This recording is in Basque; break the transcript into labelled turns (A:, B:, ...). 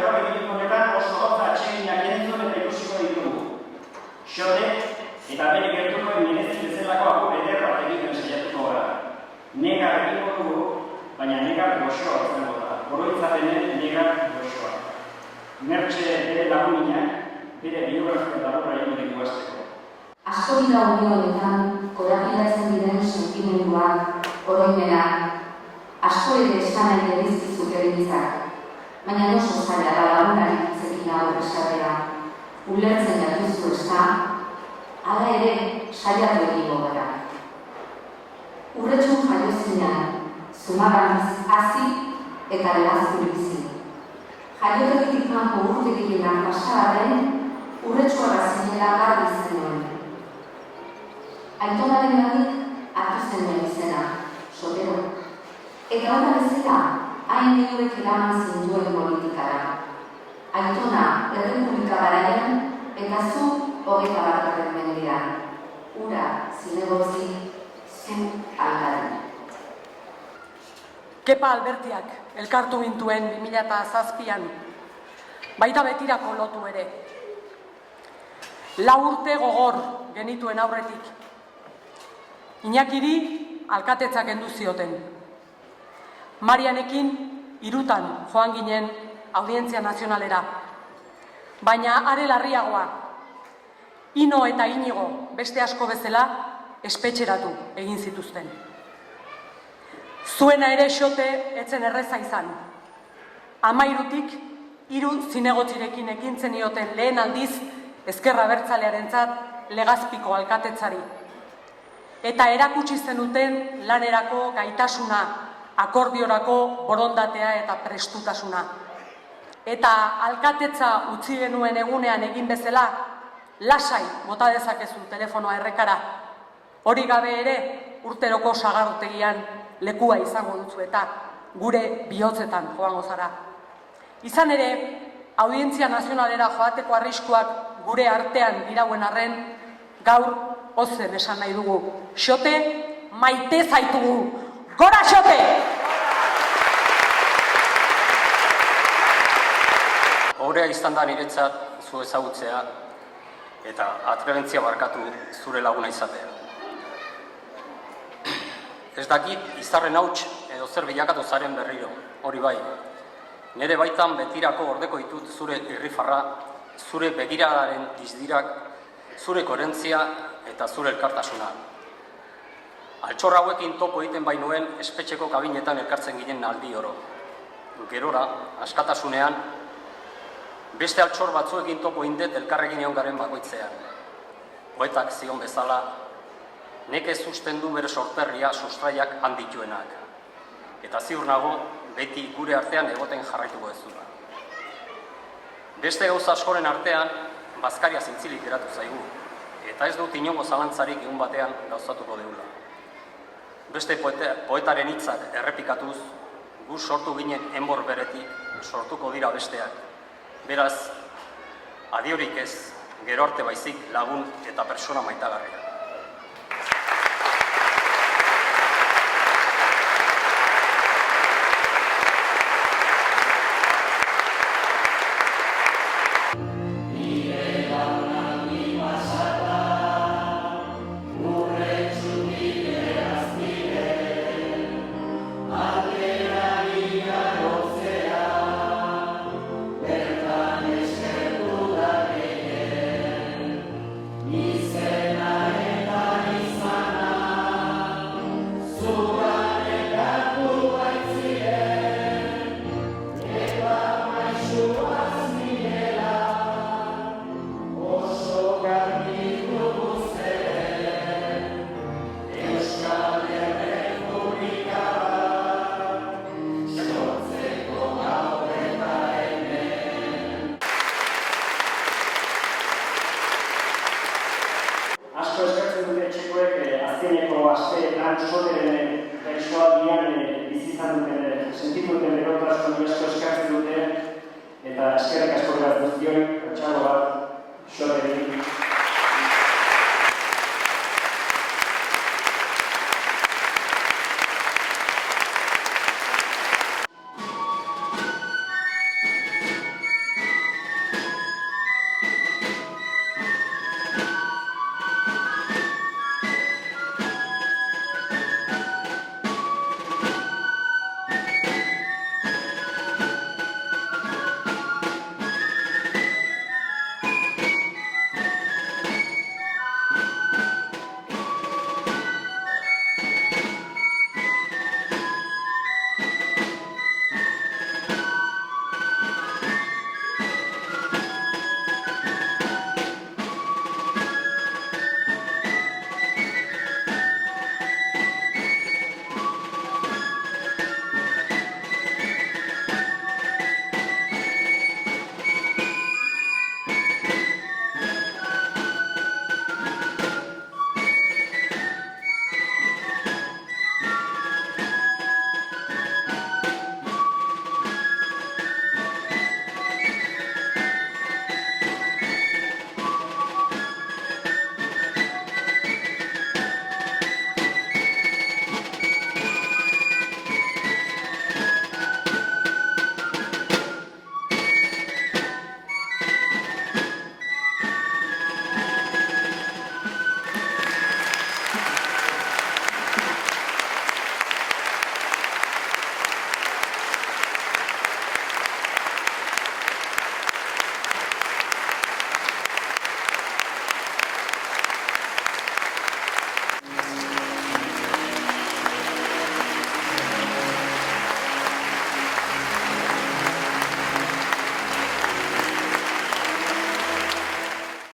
A: gero, egin honetan oso gauza atseginak entzun eta ikusiko ditugu. Xotek eta bere gertuko eminezi bezalako agur ederra egiten saiatuko gara. Negar egingo dugu, baina negar goxoa izango da. Oroitzapenen negar goxoa. Mertxe bere lagunak, bere biografia laburra egin dugu azteko.
B: Asko dira une honetan, korapilatzen diren sentimenduak, oroimenak, asko ere esan nahi edizkizuk egintzak, baina oso zaila da lagunarik itzekin hau esatea. Ulertzen jatuzu ezta, hala ere saiatu egingo gara. Urretxun jaio zinean, Zumagamiz hasi eta Legazpuri bizi. Jaiotetik kanpo urte gehienak pasa arren, urretxuara zinela garbi zenuen. Aitonaren hartu zenuen izena, Sotero. Eta hona bezala, hain gehiuek eraman zintuen politikara. Aitona errepublika garaian eta zu 21. mendean. Ura zinegotzi, zu algaren.
C: Kepa Albertiak elkartu gintuen 2007an, baita betirako lotu ere. 4 urte gogor genituen aurretik. Iñakiri alkatetzak kendu zioten. Marianekin 3 joan ginen Audientzia Nazionalera. Baina are larriagoa, Ino eta Inigo beste asko bezala espetxeratu egin zituzten. Zuena ere Xote etzen erreza izan. 13tik 3 zinegotzirekin ekintzen ioten lehen aldiz Ezker Abertzalearentzat Legazpiko alkatetzari. Eta erakutsi zenuten lanerako gaitasuna, akordiorako borondatea eta prestutasuna. Eta alkatetza utzi genuen egunean egin bezala, lasai bota dezakezu telefonoa errekara. Hori gabe ere, urteroko sagardotegian lekua izango duzu eta gure bihotzetan joango zara. Izan ere, Audientzia Nazionalera joateko arriskuak gure artean dirauen arren, gaur ozen esan nahi dugu. Xote, maite zaitugu. Gora Xote!
D: Horea izan da niretzat zu ezagutzea eta atrebentzia barkatu zure laguna izatea. Ez dakit izarren hauts edo zer bilakatu zaren berriro, hori bai. Nere baitan betirako ordeko ditut zure irrifarra, zure begiradaren dizdirak, zure koherentzia eta zure elkartasuna. Altxor hauekin topo egiten bainuen espetxeko kabinetan elkartzen ginen aldi oro. Gerora, askatasunean, beste altxor batzuekin topo indet elkarrekin egon garen bakoitzean. Poetak zion bezala, nekez usten du bere sorterria sustraiak handituenak. Eta ziur nago, beti gure artean egoten jarraituko ez dura. Beste gauza askoren artean, bazkaria zintzilik geratu zaigu, eta ez dut inongo zalantzarik egun batean gauzatuko deula. Beste poetaren hitzak errepikatuz, gu sortu ginen enbor beretik, sortuko dira besteak. Beraz, adiorik ez, gero arte baizik lagun eta persona maitagarria.
A: Soteren pertsoaldian bizizan duten, sentitu duten berotasun asko eskartzen dute, eta eskerrik asko beraz guztioi, pertsago bat, Soterekin.